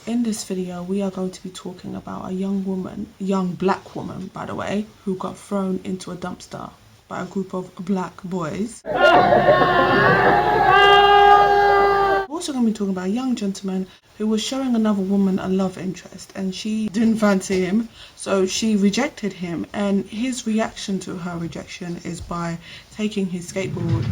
in this video we are going to be talking about a young black woman by the way, who got thrown into a dumpster by a group of black boys. We're also going to be talking about a young gentleman who was showing another woman a love interest and she didn't fancy him, so she rejected him, and his reaction to her rejection is by taking his skateboard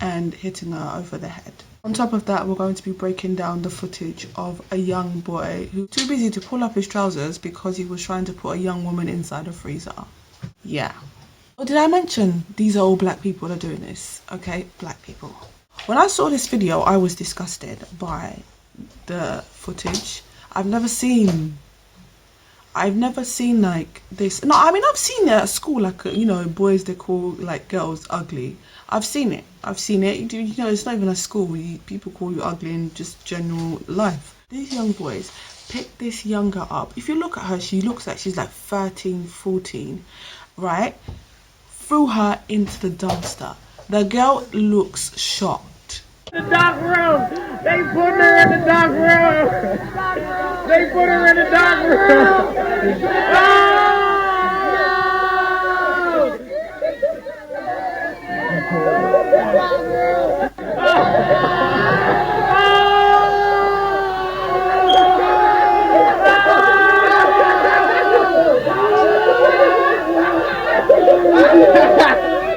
and hitting her over the head. On top of that, we're going to be breaking down the footage of a young boy who was too busy to pull up his trousers because he was trying to put a young woman inside a freezer. Yeah. Oh, did I mention these are all black people that are doing this? Okay, black people. When I saw this video, I was disgusted by the footage. I've never seen like this. No, I mean, I've seen it at school, like, you know, boys, they call like girls ugly. I've seen it. You know, it's not even at school. People call you ugly in just general life. These young boys pick this young girl up. If you look at her, she looks like she's like 13, 14, right? Threw her into the dumpster. The girl looks shocked. The dark room. They put her in the dark room. They put her in the dark room. Oh!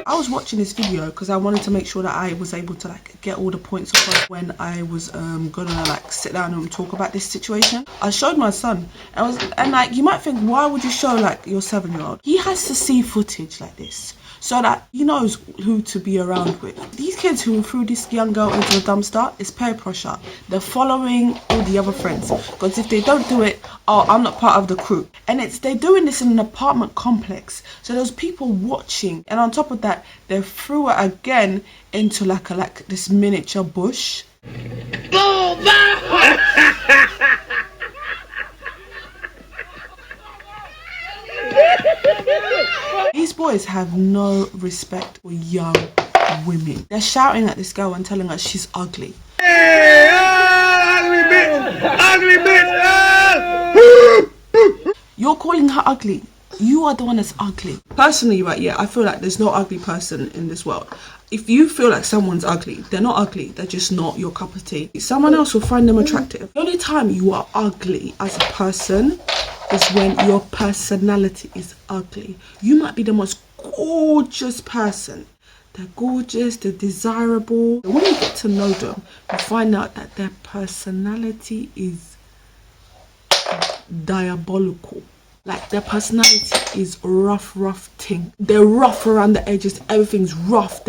I was watching this video because I wanted to make sure that I was able to like get all the points across when I was gonna like sit down and talk about this situation. I showed my son and like, you might think, why would you show like your 7-year-old? He has to see footage like this so that he knows who to be around with. These kids who threw this young girl into the dumpster is peer pressure. They're following all the other friends, because if they don't do it, oh, I'm not part of the crew. And they're doing this in an apartment complex, so there's people watching, and on top of that, they threw her again into like this miniature bush. These boys have no respect for young women. They're shouting at this girl and telling her she's ugly. Hey, ugly bitch! Ugly bitch! You're calling her ugly. You are the one that's ugly. Personally, right, yeah, I feel like there's no ugly person in this world. If you feel like someone's ugly, they're not ugly. They're just not your cup of tea. Someone else will find them attractive. The only time you are ugly as a person is when your personality is ugly. You might be the most gorgeous person. They're gorgeous, they're desirable. When you get to know them, you find out that their personality is diabolical. Like, their personality is rough thing. They're rough around the edges. Everything's rough.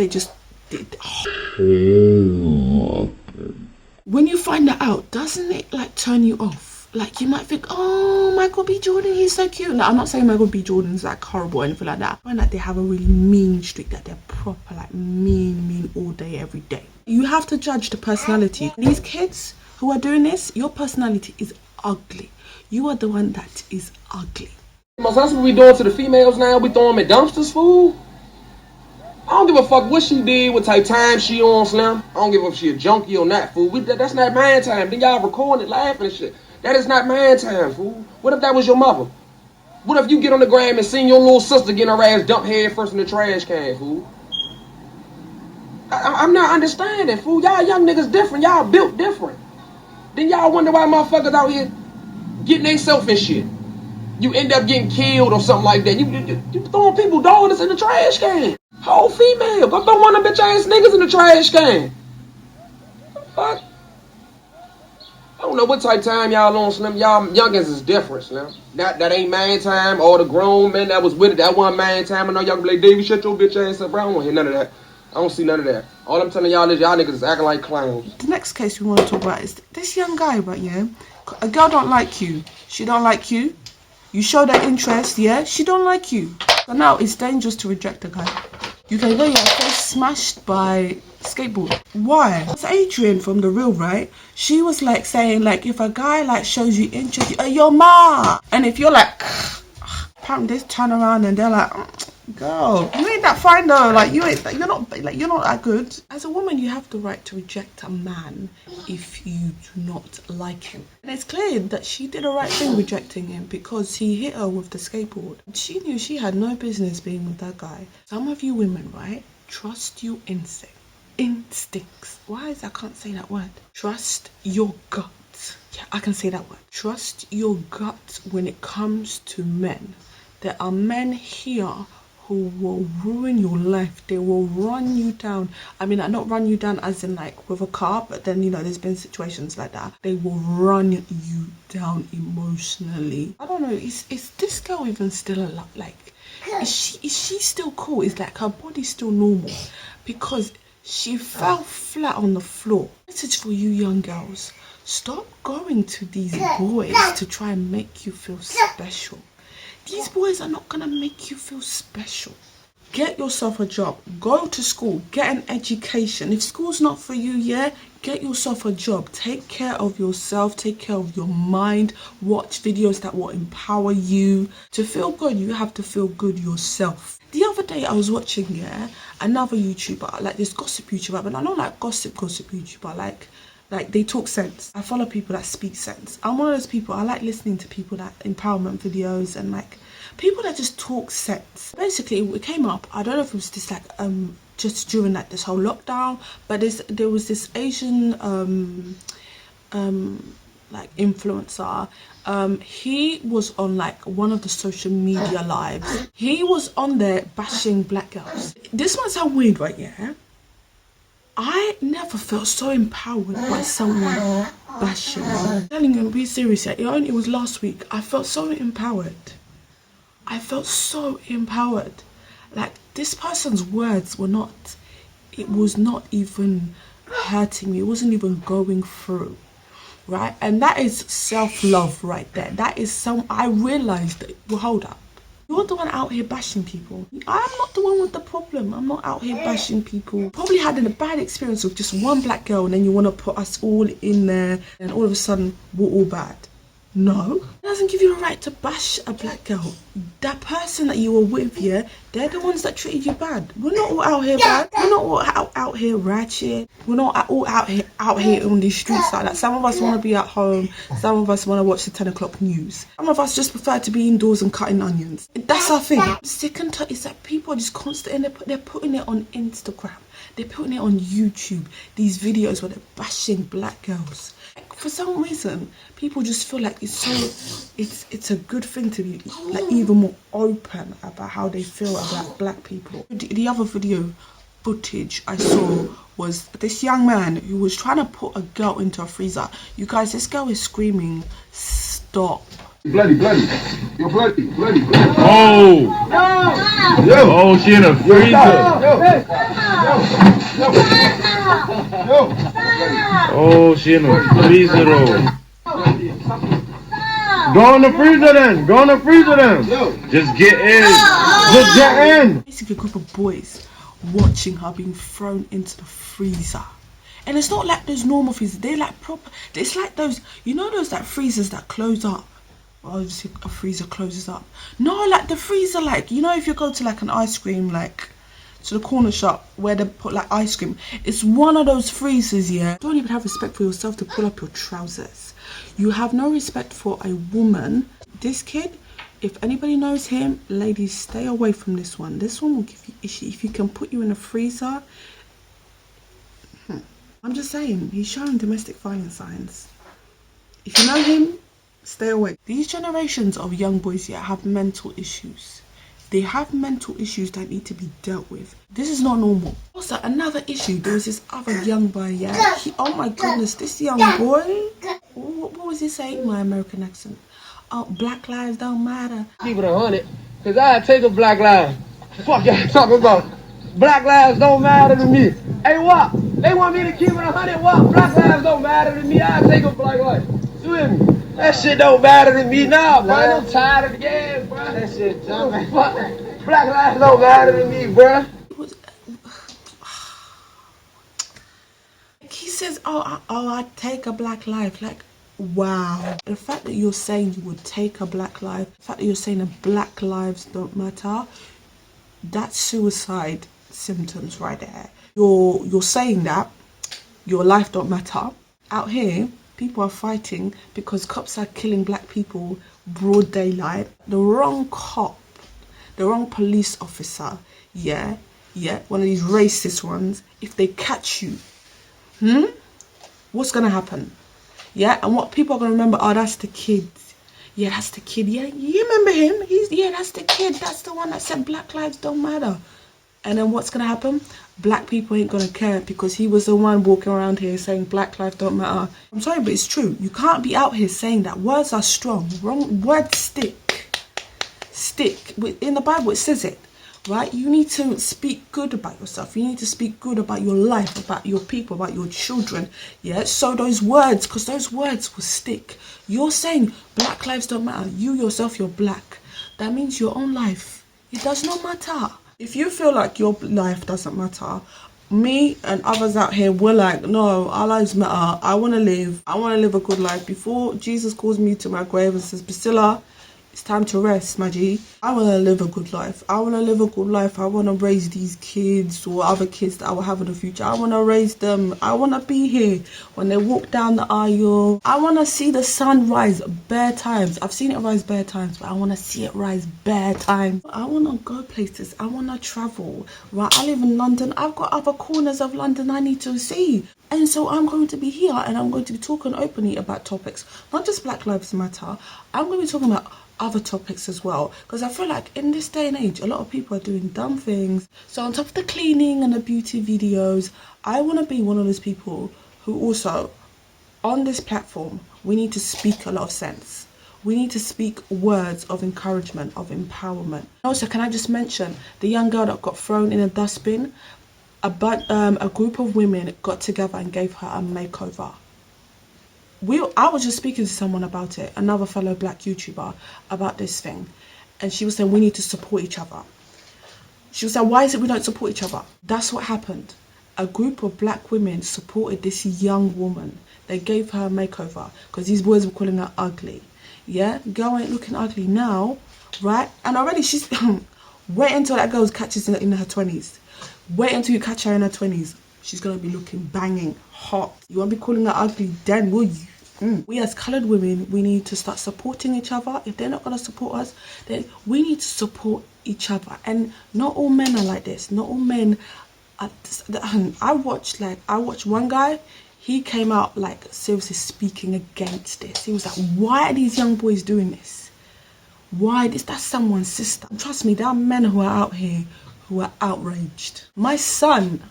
When you find that out, doesn't it like turn you off? Like, you might think, oh, Michael B. Jordan, he's so cute. No, I'm not saying Michael B. Jordan's like horrible or anything like that. I find that they have a really mean streak, that they're proper like mean all day, every day. You have to judge the personality. These kids who are doing this, your personality is ugly. You are the one that is ugly. That's what we doing to the females now. We throw them in dumpsters, fool. I don't give a fuck what she did, what type time she on, Slim. I don't give a fuck if she a junkie or not, fool. That's not man time. Then y'all recording it, laughing and shit. That is not man time, fool. What if that was your mother? What if you get on the gram and see your little sister getting her ass dumped head first in the trash can, fool? I'm not understanding, fool. Y'all young niggas different. Y'all built different. Then y'all wonder why motherfuckers out here getting themselves in shit. You end up getting killed or something like that. You throwing people daughters in the trash can. Whole female. Go throw one of them bitch ass niggas in the trash can. Fuck. I don't know what type of time y'all on, Slim. Y'all youngins is different, Slim. That ain't man time. All the grown men that was with it, that wasn't man time. I know y'all be like, Davey, shut your bitch ass up, bro. I don't want to hear none of that. I don't see none of that. All I'm telling y'all is y'all niggas is acting like clowns. The next case we want to talk about is this young guy, but yeah, a girl don't like you. She don't like you. You show that interest, yeah, she don't like you. So now it's dangerous to reject a guy. You can get your face smashed by skateboard. Why? It's Adrian from The Real, right? She was like saying like, if a guy like shows you interest, your ma. And if you're like, apparently they turn around and they're like, Girl, you ain't that fine though. Like you're not that good. As a woman, you have the right to reject a man if you do not like him. And it's clear that she did the right thing rejecting him because he hit her with the skateboard. She knew she had no business being with that guy. Some of you women, right? Trust your instincts. Why is I can't say that word? Trust your gut. Yeah, I can say that word. Trust your gut when it comes to men. There are men here who will ruin your life. They will run you down. I mean, not run you down as in like with a car, but then, you know, there's been situations like that. They will run you down emotionally. I don't know, is this girl even still alive? Like, is she still cool? Is like her body still normal? Because she fell flat on the floor. Message for you young girls. Stop going to these boys to try and make you feel special. These boys are not gonna make you feel special. Get yourself a job. Go to school. Get an education. If school's not for you, yeah, get yourself a job. Take care of yourself. Take care of your mind. Watch videos that will empower you. To feel good, you have to feel good yourself. The other day I was watching, yeah, another YouTuber, like this gossip YouTuber, but I don't like gossip YouTuber, like they talk sense. I follow people that speak sense. I'm one of those people, I like listening to people that empowerment videos and like people that just talk sense. Basically, it came up, I don't know if it was just like just during like this whole lockdown, but there was this Asian like influencer. He was on like one of the social media lives. He was on there bashing black girls. This might sound weird, right? Yeah, I never felt so empowered by someone bashing. I'm telling you, be serious. It was last week. I felt so empowered. I felt so empowered. Like, this person's words were not, it was not even hurting me. It wasn't even going through. Right? And that is self-love right there. That is I realized that, well, hold up. You're the one out here bashing people. I'm not the one with the problem. I'm not out here bashing people. Probably had a bad experience with just one black girl and then you want to put us all in there and all of a sudden we're all bad. No, it doesn't give you a right to bash a black girl. That person that you were with, yeah, they're the ones that treated you bad. We're not all out here bad. We're not all out here ratchet. We're not all out here on these streets like that. Some of us want to be at home. Some of us want to watch the 10 o'clock news. Some of us just prefer to be indoors and cutting onions. That's our thing. The second thing is that people are just constantly, they're putting it on Instagram. They're putting it on YouTube. These videos where they're bashing black girls. For some reason, people just feel like it's a good thing to be like even more open about how they feel about black people. The other video footage I saw was this young man who was trying to put a girl into a freezer. You guys, this girl is screaming, stop. Bloody. You're bloody. Oh! Yo! Oh, she in a freezer. Yo! Oh, she in a freezer though. Go in the freezer then. Just get in. Just get in. Basically a group of boys watching her being thrown into the freezer. And it's not like those normal freezers. They're like proper. It's like those, you know those like freezers that close up. Obviously a freezer closes up. No, like the freezer, like, you know, if you go to like an ice cream, like to the corner shop where they put like ice cream, it's one of those freezers. Yeah, don't even have respect for yourself to pull up your trousers. You have no respect for a woman. This kid, if anybody knows him, ladies, stay away from this one. This one will give you issue. If you can put you in a freezer, I'm just saying, he's showing domestic violence signs. If you know him, stay away. These generations of young boys here have mental issues. They have mental issues that need to be dealt with. This is not normal. Also, another issue, there was this other young boy, yeah. Oh my goodness, this young boy, what was he saying? My American accent. Oh, black lives don't matter. Keep it 100, cause I take a black life. Fuck y'all talking about. Black lives don't matter to me. Hey, what? They want me to keep it 100. What? Black lives don't matter to me. I take a black life. You hear me? That shit don't matter to me now, bro. I'm tired of the game, bro. That shit jumping. Black lives don't matter to me, bro. He says, I take a black life. Like, wow. The fact that you're saying you would take a black life, the fact that you're saying that black lives don't matter, That's suicide symptoms right there. You're saying that your life don't matter. Out here, people are fighting because cops are killing black people broad daylight. The wrong cop, the wrong police officer, yeah, one of these racist ones, if they catch you, what's gonna happen? Yeah, and what people are gonna remember, oh, that's the kid. Yeah, that's the kid. Yeah, you remember him? That's the kid. That's the one that said Black lives don't matter. And then what's gonna happen? Black people ain't gonna care because he was the one walking around here saying Black lives don't matter. I'm sorry, but it's true. You can't be out here saying that. Words are strong. Wrong words stick. In the Bible it says it, right? You need to speak good about yourself. You need to speak good about your life, about your people, about your children. Yeah, so those words, because those words will stick. You're saying Black lives don't matter. You yourself, you're black. That means your own life, it does not matter. If you feel like your life doesn't matter, me and others out here, we're like, no, our lives matter. I want to live a good life. Before Jesus calls me to my grave and says, Priscilla, it's time to rest, my G. I want to live a good life. I want to raise these kids or other kids that I will have in the future. I want to raise them. I want to be here when they walk down the aisle. I want to see the sun rise bare times. I've seen it rise bare times, but I want to see it rise bare times. I want to go places. I want to travel. Right? I live in London. I've got other corners of London I need to see. And so I'm going to be here and I'm going to be talking openly about topics, not just Black Lives Matter. I'm going to be talking about other topics as well, because I feel like in this day and age a lot of people are doing dumb things. So on top of the cleaning and the beauty videos, I want to be one of those people who also, on this platform, we need to speak a lot of sense. We need to speak words of encouragement, of empowerment. Also, can I just mention the young girl that got thrown in a dustbin? A group of women got together and gave her a makeover. I was just speaking to someone about it, another fellow black YouTuber, about this thing, and she was saying we need to support each other. She was saying, why is it we don't support each other? That's what happened. A group of black women supported this young woman. They gave her a makeover because these boys were calling her ugly. Yeah, girl ain't looking ugly now, right? And already she's wait until that girl catches in her 20s. Wait until you catch her in her 20s. She's gonna be looking banging hot. You won't be calling her ugly then, will you? We as coloured women, we need to start supporting each other. If they're not going to support us, then we need to support each other. And not all men are like this. Not all men are. I watched one guy, he came out like seriously speaking against this. He was like, why are these young boys doing this? Why? That's someone's sister. Trust me, there are men who are out here who are outraged. My son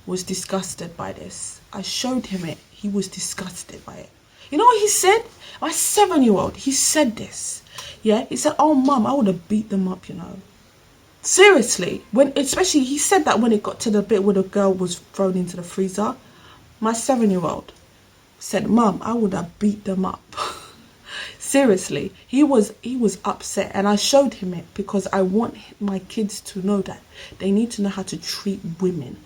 was disgusted by this. I showed him it. He was disgusted by it. You know what he said? My 7-year-old, he said this. Yeah, he said, oh mum, I would have beat them up, you know. Seriously, especially he said that when it got to the bit where the girl was thrown into the freezer. My 7-year-old said, mum, I would have beat them up. Seriously, he was upset, and I showed him it because I want my kids to know that they need to know how to treat women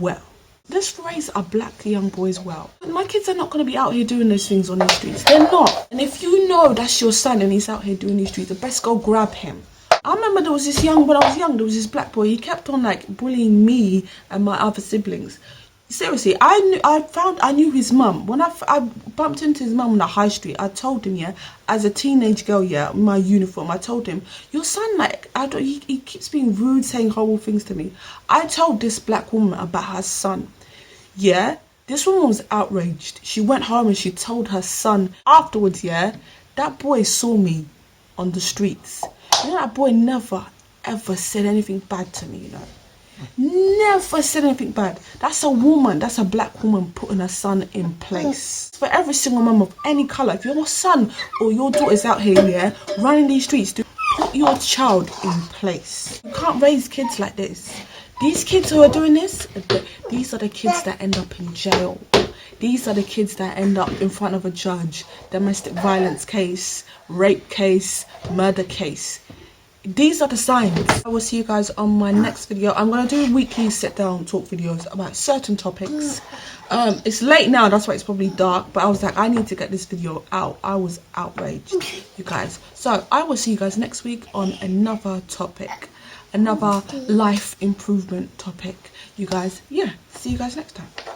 well. Let's raise our black young boys well. My kids are not going to be out here doing those things on the streets. They're not. And if you know that's your son and he's out here doing these streets, the best go grab him. I remember when I was young, there was this black boy. He kept on like bullying me and my other siblings. Seriously, I knew his mum. When I bumped into his mum on the high street, I told him, yeah, as a teenage girl, yeah, in my uniform, I told him, your son, like, he keeps being rude, saying horrible things to me. I told this black woman about her son. Yeah, this woman was outraged. She went home and she told her son afterwards, yeah, that boy saw me on the streets. You know, that boy never, ever said anything bad to me, you know. Never said anything bad. That's a woman, that's a black woman putting her son in place. For every single mum of any colour, if your son or your daughter's out here, yeah, running these streets, put your child in place. You can't raise kids like this. These kids who are doing this, these are the kids that end up in jail. These are the kids that end up in front of a judge, domestic violence case, rape case, murder case. These are the signs. I will see you guys on my next video. I'm going to do weekly sit down talk videos about certain topics. It's late now, that's why it's probably dark, but I was like, I need to get this video out. I was outraged, you guys. So I will see you guys next week on another topic. another life improvement topic. You guys, yeah, see you guys next time.